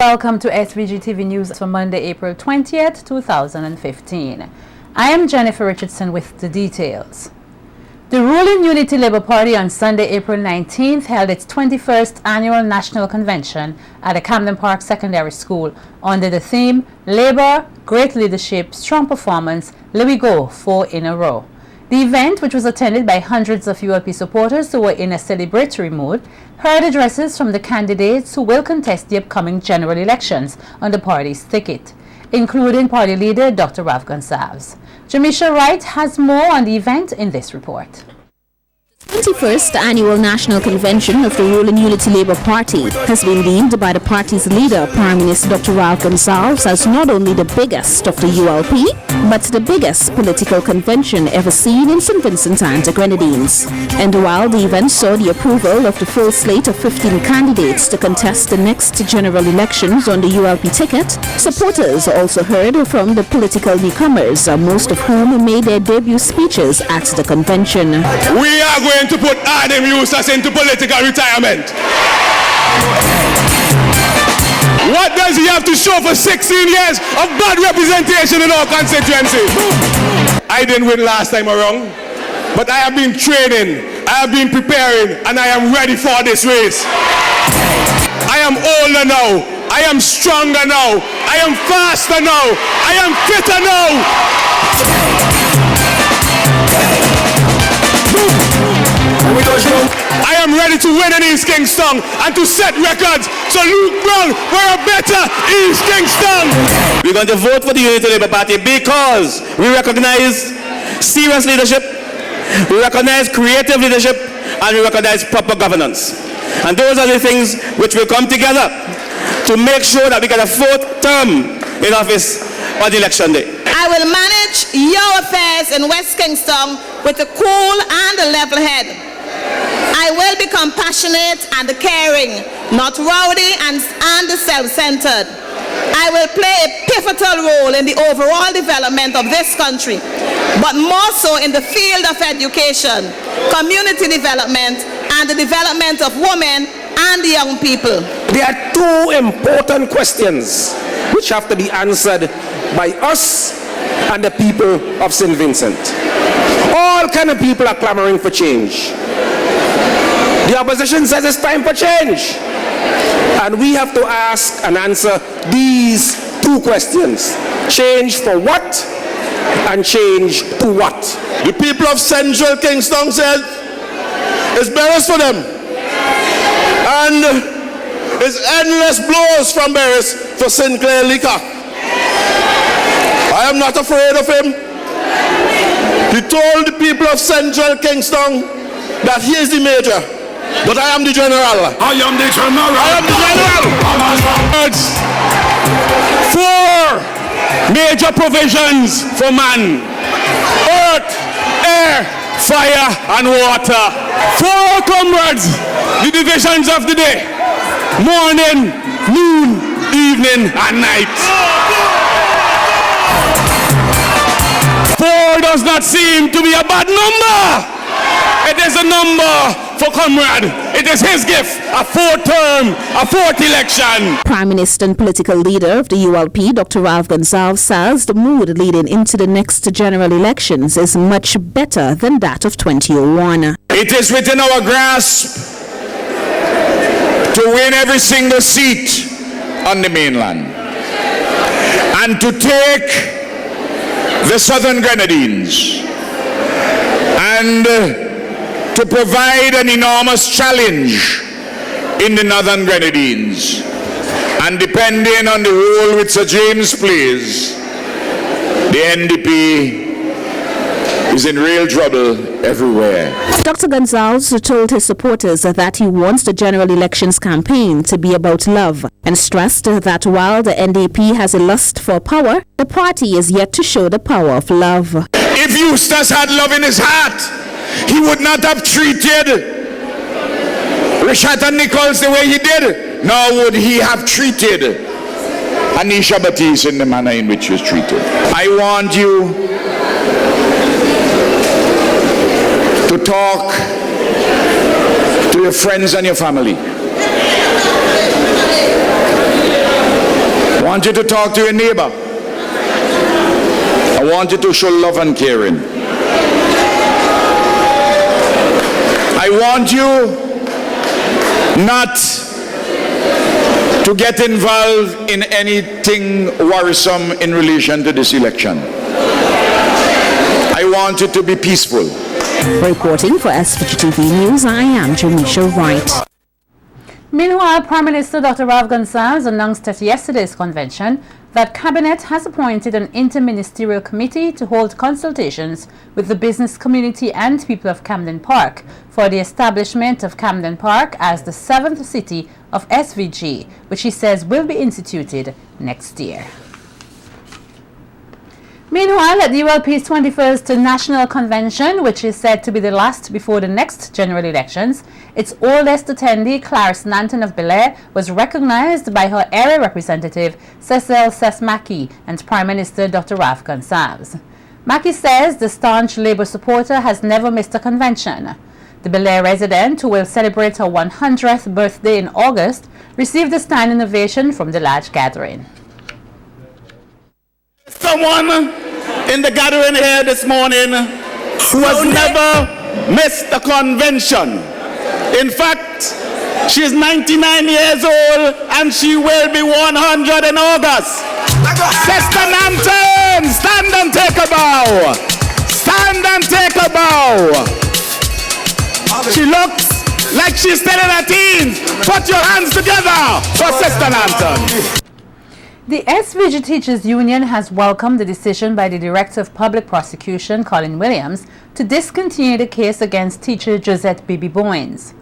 Welcome to SVG-TV News for Monday, April 20th, 2015. I am Jennifer Richardson with the details. The ruling Unity Labour Party on Sunday, April 19th held its 21st Annual National Convention at the Camden Park Secondary School under the theme, Labour, Great Leadership, Strong Performance, Let We Go 4 in a Row. The event, which was attended by hundreds of ULP supporters who were in a celebratory mood, heard addresses from the candidates who will contest the upcoming general elections on the party's ticket, including party leader Dr. Ralph Gonsalves. Jamisha Wright has more on the event in this report. The 21st Annual National Convention of the ruling Unity Labour Party has been deemed by the party's leader, Prime Minister Dr. Ralph Gonsalves, as not only the biggest of the ULP, but the biggest political convention ever seen in St. Vincent and the Grenadines. And while the event saw the approval of the full slate of 15 candidates to contest the next general elections on the ULP ticket, supporters also heard from the political newcomers, most of whom made their debut speeches at the convention. We are going to put Adam Yusas into political retirement. What does he have to show for 16 years of bad representation in our constituency? I didn't win last time around, but I have been training, I have been preparing, and I am ready for this race. I am older now, I am stronger now, I am faster now, I am fitter now. I am ready to win in East Kingston and to set records. So Luke Brown, we're a better East Kingston. We're going to vote for the Unity Labour Party because we recognize serious leadership, we recognize creative leadership, and we recognize proper governance. And those are the things which will come together to make sure that we get a fourth term in office on election day. I will manage your affairs in West Kingston with a cool and a level head. I will be compassionate and caring, not rowdy and self-centered. I will play a pivotal role in the overall development of this country, but more so in the field of education, community development, and the development of women and young people. There are two important questions which have to be answered by us and the people of St. Vincent. All kind of people are clamoring for change. The opposition says it's time for change. And we have to ask and answer these two questions. Change for what and change to what? The people of Central Kingston said it's Berries for them. And it's endless blows from Berries for Sinclair Liquor. I am not afraid of him. He told the people of Central Kingston that he is the major, but I am the general. I am the general. I am the general. 4 major provisions for man: earth, air, fire, and water. 4, comrades, the divisions of the day: morning, noon, evening, and night. 4 does not seem to be a bad number. It is a number for comrade. It is his gift, a 4th term, a 4th election. Prime Minister and political leader of the ULP, Dr. Ralph Gonsalves, says the mood leading into the next general elections is much better than that of 2001. It is within our grasp to win every single seat on the mainland and to take the Southern Grenadines and to provide an enormous challenge in the Northern Grenadines. And depending on the role which Sir James plays, the NDP is in real trouble everywhere. Dr. Gonsalves told his supporters that he wants the general elections campaign to be about love and stressed that while the NDP has a lust for power, the party is yet to show the power of love. If Eustace had love in his heart, he would not have treated Richard Nichols the way he did, nor would he have treated Jette Baptiste in the manner in which he was treated. I want you to talk to your friends and your family want you to talk to your neighbor. I want you to show love and caring. I want you not to get involved in anything worrisome in relation to this election. I want you to be peaceful. Reporting for SVG-TV News, I am Jamisha Wright. Meanwhile, Prime Minister Dr. Ralph Gonsalves announced at yesterday's convention that Cabinet has appointed an interministerial committee to hold consultations with the business community and people of Camden Park for the establishment of Camden Park as the 7th city of SVG, which he says will be instituted next year. Meanwhile, at the ULP's 21st National Convention, which is said to be the last before the next general elections, its oldest attendee, Clarice Nanton of Belair, was recognized by her area representative, Cecil Sesmaki, and Prime Minister Dr. Ralph Gonsalves. Maki says the staunch Labour supporter has never missed a convention. The Belair resident, who will celebrate her 100th birthday in August, received a standing ovation from the large gathering. Someone in the gathering here this morning who has never missed a convention. In fact, she is 99 years old and she will be 100 in August. Sister Nanton, stand and take a bow. Stand and take a bow. She looks like she's still in her teens. Put your hands together for Sister Nanton. The SVG Teachers Union has welcomed the decision by the Director of Public Prosecution, Colin Williams, to discontinue the case against teacher Jette Baptiste.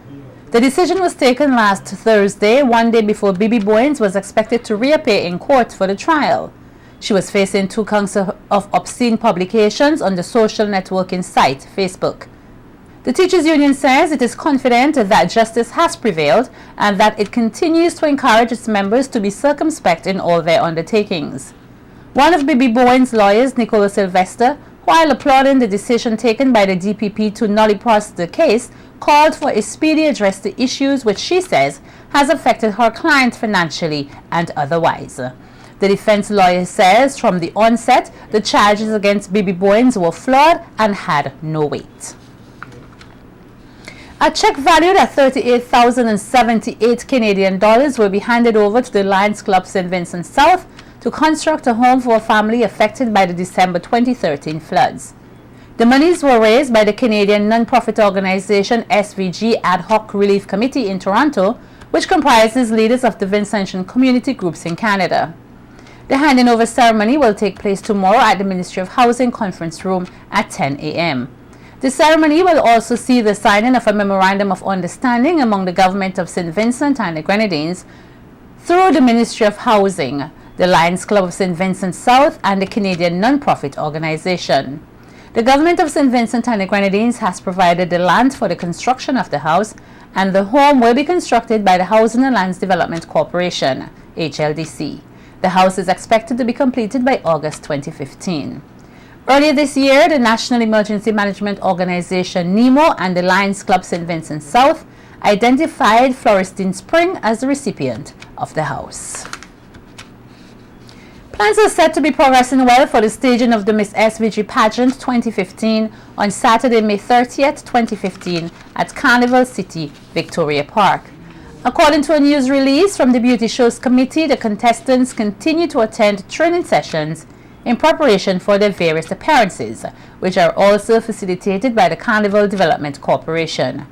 The decision was taken last Thursday, one day before Bibi Baptiste was expected to reappear in court for the trial. She was facing 2 counts of obscene publications on the social networking site Facebook. The Teachers Union says it is confident that justice has prevailed and that it continues to encourage its members to be circumspect in all their undertakings. One of Bibi Baptiste's lawyers, Nicola Sylvester, while applauding the decision taken by the DPP to nullify the case, called for a speedy address to issues which she says has affected her client financially and otherwise. The defense lawyer says from the onset the charges against Bibi Baptiste were flawed and had no weight. A check valued at $38,078 Canadian will be handed over to the Lions Club St. Vincent South to construct a home for a family affected by the December 2013 floods. The monies were raised by the Canadian non-profit organization SVG Ad Hoc Relief Committee in Toronto, which comprises leaders of the Vincentian community groups in Canada. The handing over ceremony will take place tomorrow at the Ministry of Housing Conference Room at 10 a.m. The ceremony will also see the signing of a Memorandum of Understanding among the Government of St. Vincent and the Grenadines through the Ministry of Housing, the Lions Club of St. Vincent South, and the Canadian non-profit organization. The Government of St. Vincent and the Grenadines has provided the land for the construction of the house, and the home will be constructed by the Housing and Lands Development Corporation, HLDC. The house is expected to be completed by August 2015. Earlier this year, the National Emergency Management Organization NEMO and the Lions Club St. Vincent South identified Floristine Spring as the recipient of the house. Plans are set to be progressing well for the staging of the Miss SVG pageant 2015 on Saturday, May 30th, 2015 at Carnival City, Victoria Park. According to a news release from the Beauty Shows Committee, the contestants continue to attend training sessions in preparation for their various appearances, which are also facilitated by the Carnival Development Corporation.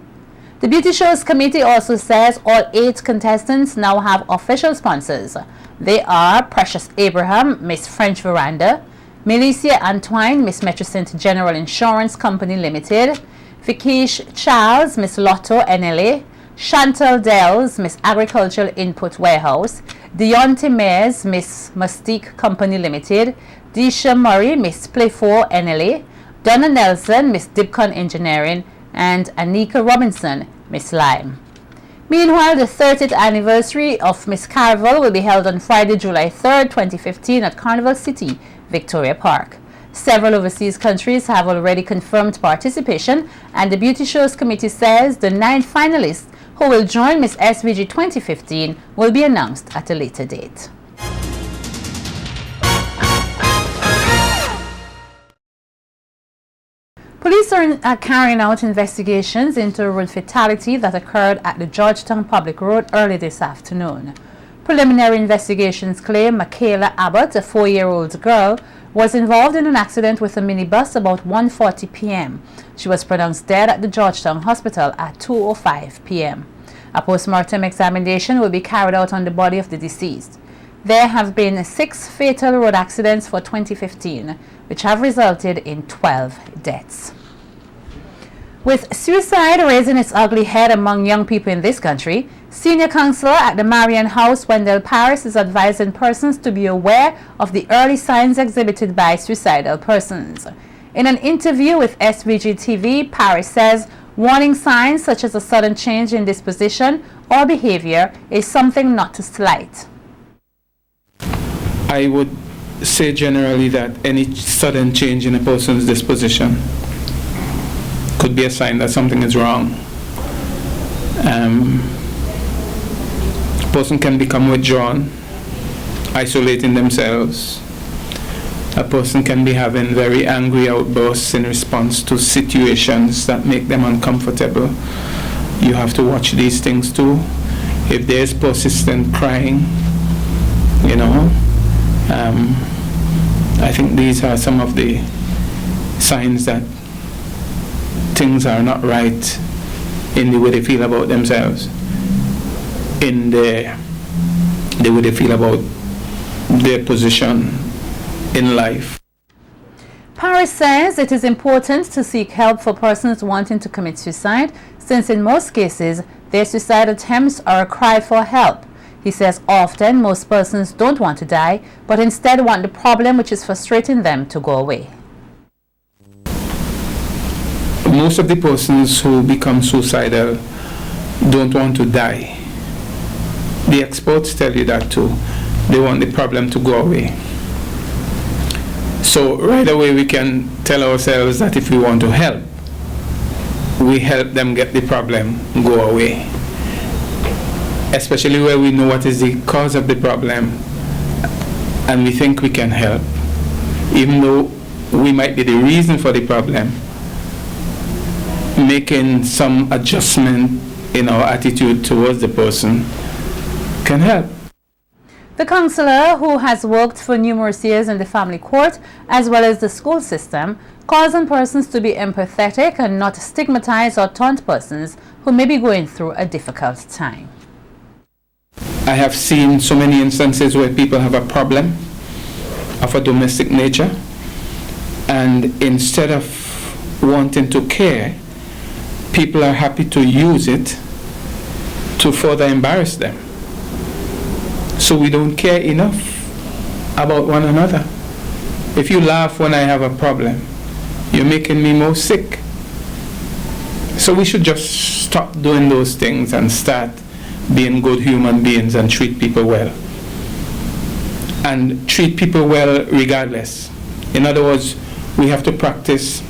The Beauty Shows Committee also says all 8 contestants now have official sponsors. They are Precious Abraham, Miss French Veranda; Milicia Antoine, Miss Metrocent General Insurance Company Limited; Vikesh Charles, Miss Lotto NLA; Chantal Dells, Miss Agricultural Input Warehouse; Deontay Mears, Miss Mustique Company Limited; Disha Murray, Miss Play4 NLA; Donna Nelson, Miss Dibcon Engineering; and Anika Robinson, Miss Lime. Meanwhile, the 30th anniversary of Miss Carnival will be held on Friday, July 3rd, 2015 at Carnival City, Victoria Park. Several overseas countries have already confirmed participation, and the Beauty Shows Committee says the 9 finalists who will join Miss SVG 2015 will be announced at a later date. are carrying out investigations into a road fatality that occurred at the Georgetown Public Road early this afternoon. Preliminary investigations claim Michaela Abbott, a 4-year-old girl, was involved in an accident with a minibus about 1:40 p.m. She was pronounced dead at the Georgetown Hospital at 2:05 p.m. A post-mortem examination will be carried out on the body of the deceased. There have been 6 fatal road accidents for 2015, which have resulted in 12 deaths. With suicide raising its ugly head among young people in this country, senior counselor at the Marian House, Wendell Paris, is advising persons to be aware of the early signs exhibited by suicidal persons. In an interview with SVG-TV, Paris says warning signs such as a sudden change in disposition or behavior is something not to slight. I would say generally that any sudden change in a person's disposition could be a sign that something is wrong. A person can become withdrawn, isolating themselves. A person can be having very angry outbursts in response to situations that make them uncomfortable. You have to watch these things too. If there's persistent crying, I think these are some of the signs that things are not right in the way they feel about themselves, in the way they feel about their position in life. Paris says it is important to seek help for persons wanting to commit suicide, since in most cases their suicide attempts are a cry for help. He says often most persons don't want to die, but instead want the problem which is frustrating them to go away. Most of the persons who become suicidal don't want to die. The experts tell you that too. They want the problem to go away. So right away we can tell ourselves that if we want to help, we help them get the problem go away. Especially where we know what is the cause of the problem and we think we can help. Even though we might be the reason for the problem, making some adjustment in our attitude towards the person can help. The counselor, who has worked for numerous years in the family court as well as the school system, calls on persons to be empathetic and not stigmatize or taunt persons who may be going through a difficult time. I have seen so many instances where people have a problem of a domestic nature, and instead of wanting to care, people are happy to use it to further embarrass them. So we don't care enough about one another. If you laugh when I have a problem, you're making me more sick. So we should just stop doing those things and start being good human beings and treat people well. And treat people well regardless. In other words, we have to practice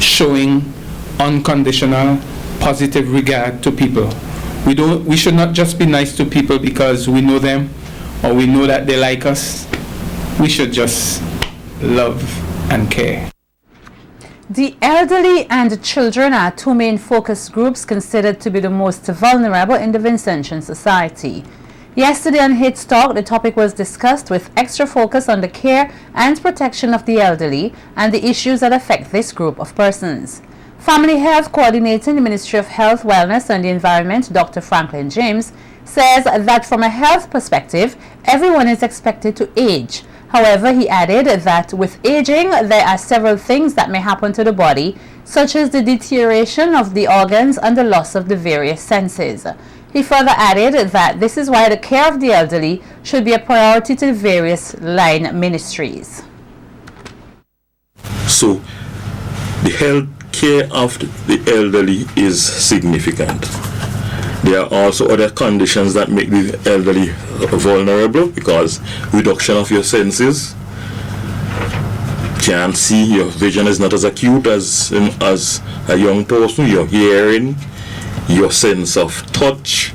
showing unconditional, positive regard to people. We should not just be nice to people because we know them or we know that they like us. We should just love and care. The elderly and children are 2 main focus groups considered to be the most vulnerable in the Vincentian society. Yesterday on Hits Talk, the topic was discussed with extra focus on the care and protection of the elderly and the issues that affect this group of persons. Family Health Coordinator in the Ministry of Health, Wellness and the Environment, Dr. Franklin James, says that from a health perspective, everyone is expected to age. However, he added that with aging, there are several things that may happen to the body, such as the deterioration of the organs and the loss of the various senses. He further added that this is why the care of the elderly should be a priority to the various line ministries. So, the health care of the elderly is significant. There are also other conditions that make the elderly vulnerable, because reduction of your senses, can't see, your vision is not as acute as a young person, your hearing, your sense of touch,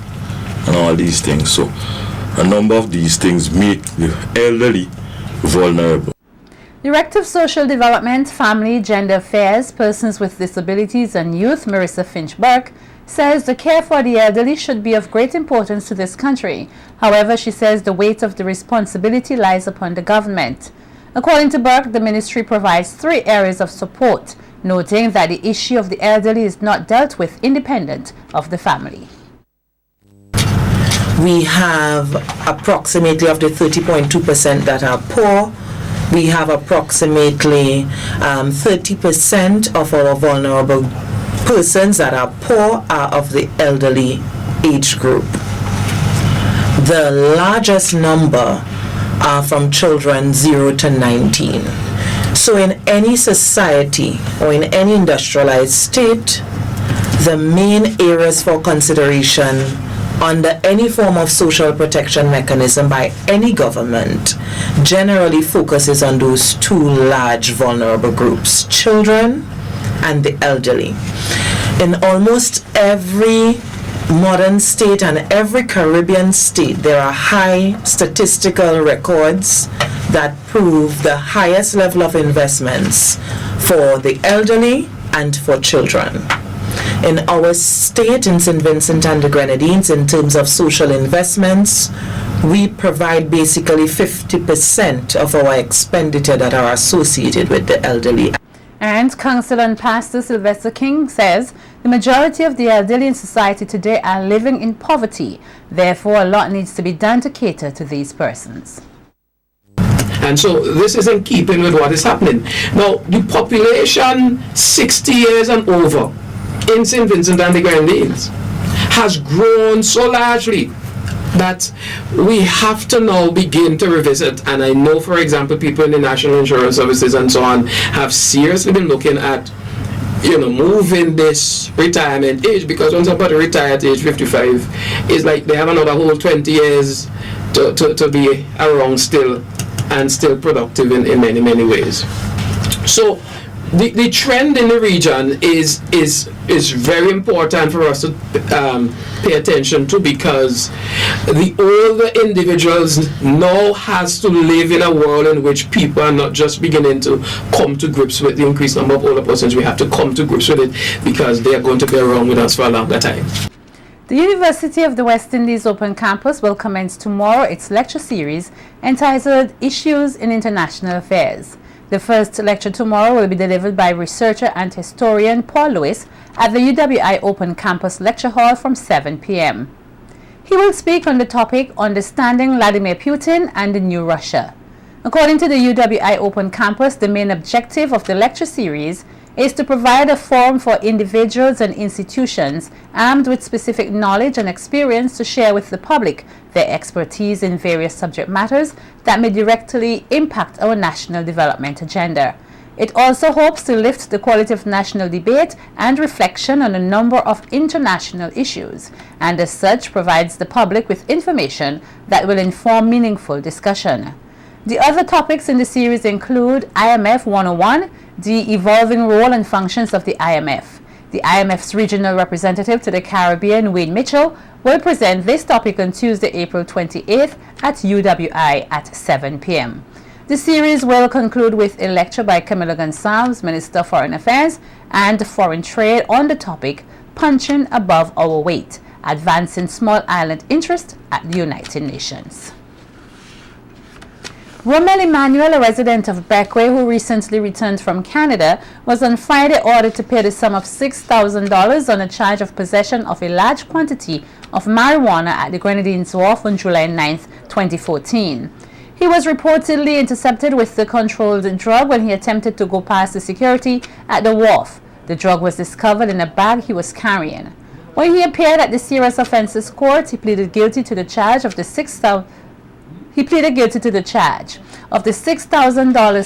and all these things. So a number of these things make the elderly vulnerable. Director of Social Development, Family, Gender Affairs, Persons with Disabilities and Youth, Marissa Finch-Burke, says the care for the elderly should be of great importance to this country. However, she says the weight of the responsibility lies upon the government. According to Burke, the ministry provides 3 areas of support, noting that the issue of the elderly is not dealt with independent of the family. We have approximately of the 30.2% that are poor. We have approximately 30% of our vulnerable persons that are poor are of the elderly age group. The largest number are from children 0 to 19. So in any society or in any industrialized state, the main areas for consideration under any form of social protection mechanism by any government generally focuses on those 2 large vulnerable groups, children and the elderly. In almost every modern state and every Caribbean state, there are high statistical records that prove the highest level of investments for the elderly and for children. In our state, in St. Vincent and the Grenadines, in terms of social investments, we provide basically 50% of our expenditure that are associated with the elderly. And Councillor and Pastor Sylvester King says the majority of the elderly in society today are living in poverty. Therefore, a lot needs to be done to cater to these persons. And so this is in keeping with what is happening. Now, the population 60 years and over in St. Vincent and the Grenadines has grown so largely that we have to now begin to revisit. And I know, for example, people in the National Insurance Services and so on have seriously been looking at, moving this retirement age, because when somebody retires at age 55, it's like they have another whole 20 years to be around still and still productive in many, many ways. So the trend in the region is very important for us to pay attention to, because the older individuals now has to live in a world in which people are not just beginning to come to grips with the increased number of older persons. We have to come to grips with it because they are going to be around with us for a longer time. The University of the West Indies Open Campus will commence tomorrow its lecture series entitled Issues in International Affairs. The first lecture tomorrow will be delivered by researcher and historian Paul Lewis at the UWI Open Campus Lecture Hall from 7 p.m. He will speak on the topic Understanding Vladimir Putin and the New Russia. According to the UWI Open Campus, the main objective of the lecture series is to provide a forum for individuals and institutions armed with specific knowledge and experience to share with the public their expertise in various subject matters that may directly impact our national development agenda. It also hopes to lift the quality of national debate and reflection on a number of international issues, and as such provides the public with information that will inform meaningful discussion. The other topics in the series include IMF 101, the evolving role and functions of the IMF. The IMF's regional representative to the Caribbean, Wayne Mitchell, will present this topic on Tuesday, April 28th at UWI at 7 p.m. The series will conclude with a lecture by Camila Gonsalves, Minister of Foreign Affairs and Foreign Trade, on the topic Punching Above Our Weight, Advancing Small Island Interest at the United Nations. Romel Emmanuel, a resident of Beckway who recently returned from Canada, was on Friday ordered to pay the sum of $6,000 on a charge of possession of a large quantity of marijuana at the Grenadines Wharf on July 9, 2014. He was reportedly intercepted with the controlled drug when he attempted to go past the security at the wharf. The drug was discovered in a bag he was carrying. When he appeared at the serious offences court, he pleaded guilty to the charge of the $6,000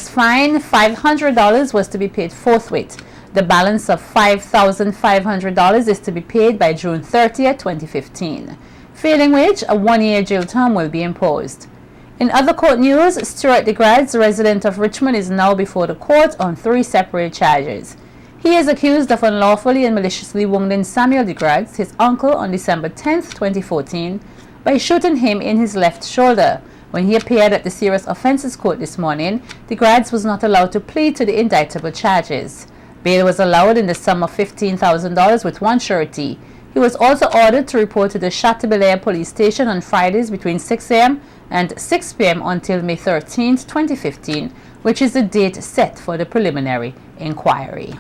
fine. $500 was to be paid forthwith. The balance of $5,500 is to be paid by June 30, 2015, failing which a 1-year jail term will be imposed. In other court news, Stuart DeGrads, resident of Richmond, is now before the court on 3 separate charges. He is accused of unlawfully and maliciously wounding Samuel DeGrads, his uncle, on December 10, 2014, by shooting him in his left shoulder. When he appeared at the Serious Offences Court this morning, the Grads was not allowed to plead to the indictable charges. Bail was allowed in the sum of $15,000 with one surety. He was also ordered to report to the Chateaubriand police station on Fridays between 6 a.m. and 6 p.m. until May 13, 2015, which is the date set for the preliminary inquiry.